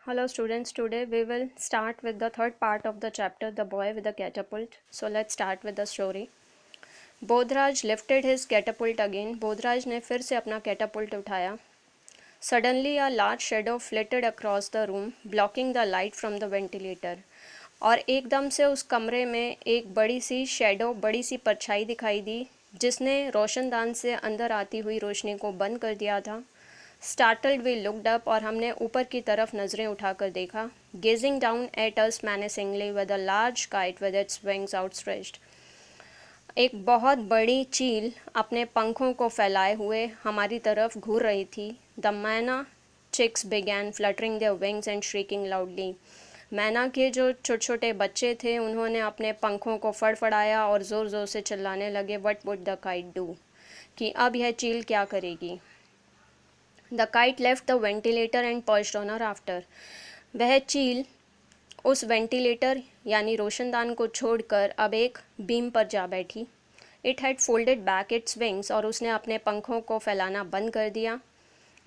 Hello students, today we will start with the third part of the chapter, The Boy with the Catapult. So let's start with the story. Bodhraj lifted his catapult again. Bodhraj ने फिर से अपना catapult उठाया. Suddenly a large shadow flitted across the room, blocking the light from the ventilator. और एकदम से उस कमरे में एक बड़ी सी शेडो, बड़ी सी परछाई दिखाई दी, जिसने रोशनदान से अंदर आती हुई रोशनी को बंद कर दिया था. Startled we looked up और हमने ऊपर की तरफ नज़रें उठाकर देखा. Gazing down at us menacingly with a large kite with its wings outstretched. एक बहुत बड़ी चील अपने पंखों को फैलाए हुए हमारी तरफ घूर रही थी. The manna chicks began fluttering their wings and shrieking loudly. मैना के जो छोटे छोटे बच्चे थे उन्होंने अपने पंखों को फड़फड़ाया और ज़ोर ज़ोर से चिल्लाने लगे. What would the kite do? कि अब यह चील क्या करेगी. The kite left the ventilator and perched on a rafter. वह चील उस वेंटिलेटर यानी रोशनदान को छोड़कर अब एक बीम पर जा बैठी. It had folded back its wings और उसने अपने पंखों को फैलाना बंद कर दिया.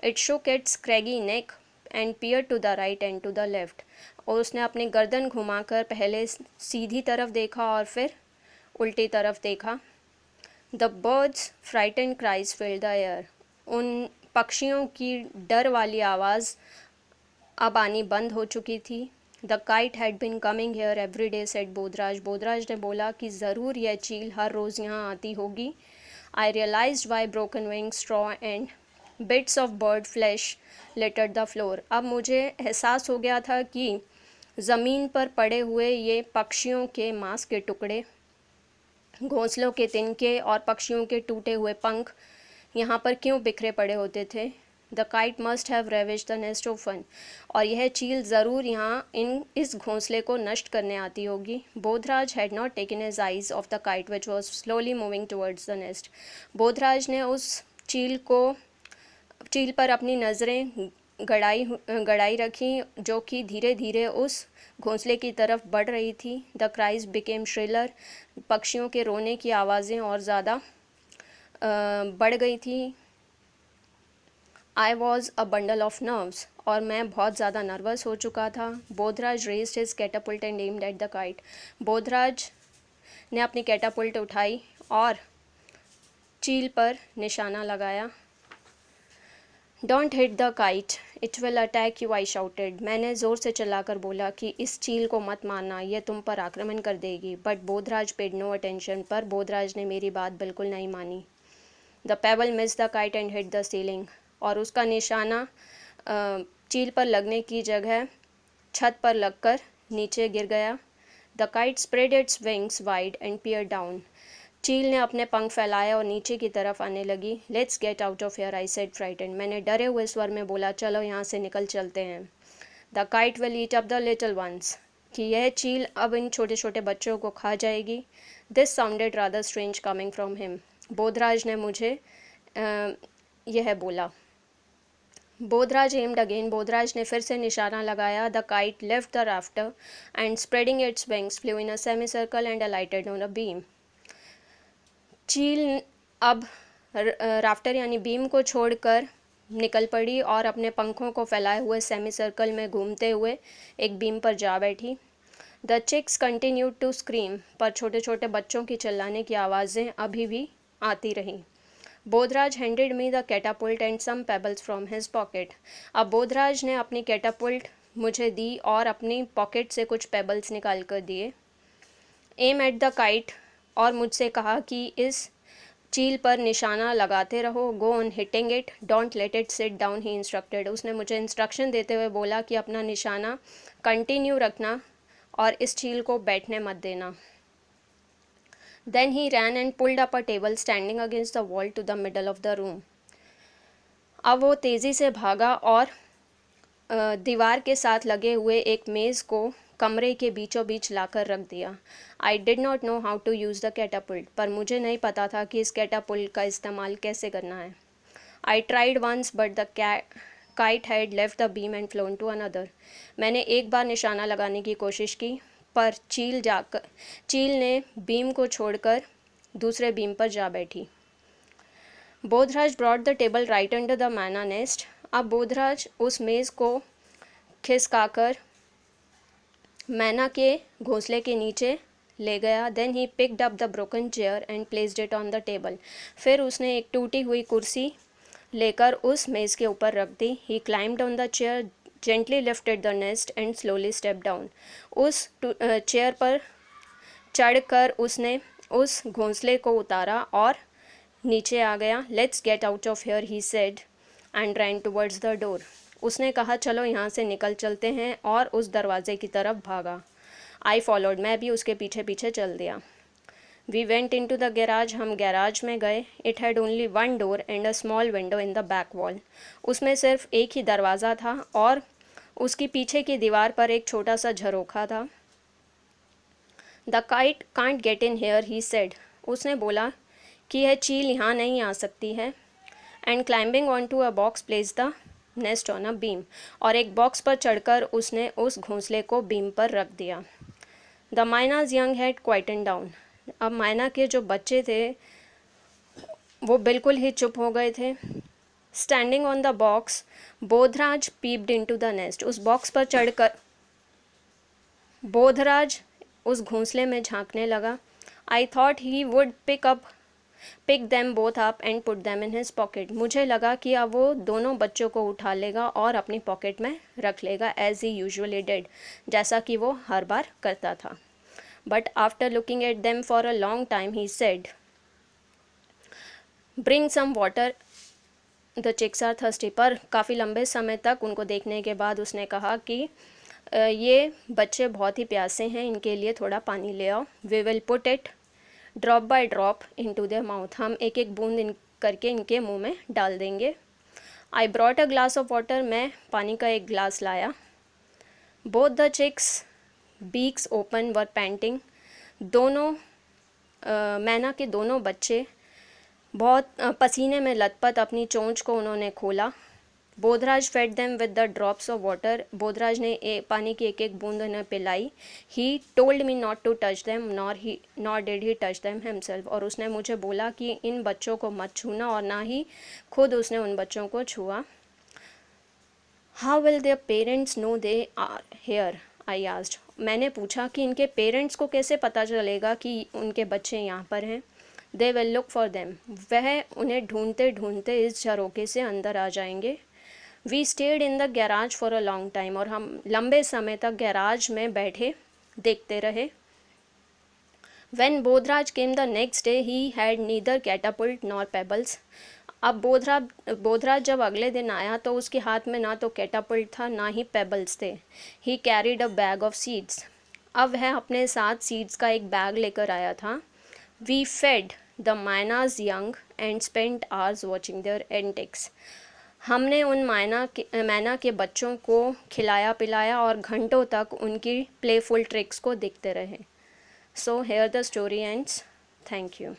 It shook its scraggy neck and peered to the right and to the left. और उसने अपनी गर्दन घुमाकर पहले सीधी तरफ देखा और फिर उल्टी तरफ देखा. The birds' frightened cries filled the air. उन पक्षियों की डर वाली आवाज़ अब आनी बंद हो चुकी थी. The kite had been coming here every day said Bodhraj. Bodhraj ने बोला कि ज़रूर यह चील हर रोज़ यहाँ आती होगी. I realised why broken wing straw and bits of bird flesh littered the floor. अब मुझे एहसास हो गया था कि ज़मीन पर पड़े हुए ये पक्षियों के मांस के टुकड़े, घोंसलों के तिनके और पक्षियों के टूटे हुए पंख यहाँ पर क्यों बिखरे पड़े होते थे. The kite must have ravished the nest open. और यह चील ज़रूर यहाँ इस घोंसले को नष्ट करने आती होगी. Bodhraj had not taken his eyes of the kite which was slowly moving towards the nest. Bodhraj ने उस चील पर अपनी नज़रें गड़ाई रखी जो कि धीरे धीरे उस घोंसले की तरफ बढ़ रही थी. The cries became shriller. पक्षियों के रोने की आवाज़ें और ज़्यादा बढ़ गई थी. I was a bundle of nerves. और मैं बहुत ज़्यादा नर्वस हो चुका था. Bodhraj raised his catapult and aimed at the kite. Bodhraj ने अपनी कैटापुल्ट उठाई और चील पर निशाना लगाया. Don't hit the kite, it will attack you, I shouted. मैंने ज़ोर से चिल्लाकर बोला कि इस चील को मत मारना, यह तुम पर आक्रमण कर देगी. But Bodhraj paid no attention. पर बोधराज ने मेरी बात बिल्कुल नहीं मानी. The pebble miss the kite and hit the ceiling. और उसका निशाना चील पर लगने की जगह छत पर लगकर नीचे गिर गया. The kite spread its wings wide and peer down. चील ने अपने पंख फैलाए और नीचे की तरफ आने लगी. Let's get out of here, I said frightened. मैंने डरे हुए स्वर में बोला, चलो यहाँ से निकल चलते हैं. The kite will eat up the little ones. कि यह चील अब इन छोटे छोटे बच्चों को खा जाएगी. This sounded rather strange coming from him. Bodhraj ने मुझे यह बोला. Bodhraj aimed again. बोधराज ने फिर से निशाना लगाया. The kite left the rafter and spreading its wings flu in a semi circle and अलाइटेड on a beam. चील अब राफ्टर यानी बीम को छोड़कर निकल पड़ी और अपने पंखों को फैलाए हुए सेमी सर्कल में घूमते हुए एक बीम पर जा बैठी. The chicks continued to scream. पर छोटे छोटे बच्चों की चिल्लाने की आवाज़ें अभी भी आती रहीं. Bodhraj handed me the catapult and some pebbles from his pocket. अब बोधराज ने अपनी कैटापुल्ट मुझे दी और अपनी पॉकेट से कुछ पेबल्स निकाल कर दिए. Aim at the kite. और मुझसे कहा कि इस चील पर निशाना लगाते रहो. Go on hitting it, don't let it sit down, he instructed. उसने मुझे इंस्ट्रक्शन देते हुए बोला कि अपना निशाना कंटिन्यू रखना और इस चील को बैठने मत देना. Then he ran and pulled up a table standing against the wall to the middle of the room. अब वो तेज़ी से भागा और दीवार के साथ लगे हुए एक मेज़ को कमरे के बीचों बीच लाकर रख दिया. I did not know how to use the catapult. पर मुझे नहीं पता था कि इस कैटापुल्ट का इस्तेमाल कैसे करना है. I tried once but the kite had left the beam and flown to another. मैंने एक बार निशाना लगाने की कोशिश की पर चील ने बीम को छोड़कर दूसरे बीम पर जा बैठी. Bodhraj brought the table right under the मैना नेस्ट. अब बोधराज उस मेज़ को खिसकाकर मैना के घोंसले के नीचे ले गया। Then he picked up the broken chair and placed it on the table. फिर उसने एक टूटी हुई कुर्सी लेकर उस मेज़ के ऊपर रख दी। He climbed on the chair, gently lifted the nest and slowly step down. उस चेयर पर चढ़कर उसने उस घोंसले को उतारा और नीचे आ गया। Let's get out of here, he said and ran towards the door. उसने कहा चलो यहाँ से निकल चलते हैं, और उस दरवाजे की तरफ भागा। आई फॉलोड, मैं भी उसके पीछे पीछे चल दिया। We went in to the garage, हम गैराज में गए। It had only one door and a small window in the back wall. उसमें सिर्फ एक ही दरवाज़ा था और उसकी पीछे की दीवार पर एक छोटा सा झरोखा था। The kite can't get in here, he said. उसने बोला कि यह चील यहाँ नहीं आ सकती है। And climbing on to a box place the nest on a beam. और एक बॉक्स पर चढ़कर उसने उस घोंसले को बीम पर रख दिया। The mynah's young had quieten down. अब माइना के जो बच्चे थे वो बिल्कुल ही चुप हो गए थे। Standing on the box, Bodhraj peeped into the nest. उस बॉक्स पर चढ़कर बोधराज उस घोंसले में झांकने लगा। I thought he would pick them both up and put them in his pocket. मुझे लगा कि अब वो दोनों बच्चों को उठा लेगा और अपनी पॉकेट में रख लेगा, एज ही यूजुअली डिड, जैसा कि वो हर बार करता था। But after looking at them for a long time he said, bring some water, the chicks are thirsty. पर काफ़ी लंबे समय तक उनको देखने के बाद उसने कहा कि ये बच्चे बहुत ही प्यासे हैं, इनके लिए थोड़ा पानी ले आओ। We will put it drop by drop into their mouth. हम एक एक बूंद करके इनके मुंह में डाल देंगे। I brought a glass of water. मैं पानी का एक ग्लास लाया। Both the chicks beaks open were panting. दोनों मैना के दोनों बच्चे बहुत पसीने में लथपथ अपनी चोंच को उन्होंने खोला। Bodhraj fed them with the drops of water. Bodhraj ने पानी की एक एक बूंद उन्हें पिलाई। He told me not to touch them nor did he touch them himself. और उसने मुझे बोला कि इन बच्चों को मत छूना, और ना ही खुद उसने उन बच्चों को छुआ। How will their parents know they are here, I asked. मैंने पूछा कि इनके पेरेंट्स को कैसे पता चलेगा कि उनके बच्चे यहाँ पर हैं। They will look for them. वह उन्हें ढूंढते ढूंढते इस झरोके से अंदर आ जाएंगे। We stayed in the garage for a long time. और हम लंबे समय तक गैराज में बैठे देखते रहे। When Bodhraj came the next day he had neither catapult nor pebbles. अब बोधराज जब अगले दिन आया तो उसके हाथ में ना तो कैटापुल्ट था, ना ही पेबल्स थे। ही carried a bag of seeds. अब वह अपने साथ सीड्स का एक बैग लेकर आया था। We fed the mynah's young and spent hours watching their antics. हमने उन मैना के बच्चों को खिलाया पिलाया और घंटों तक उनकी प्लेफुल ट्रिक्स को देखते रहे। So here the story ends. Thank you.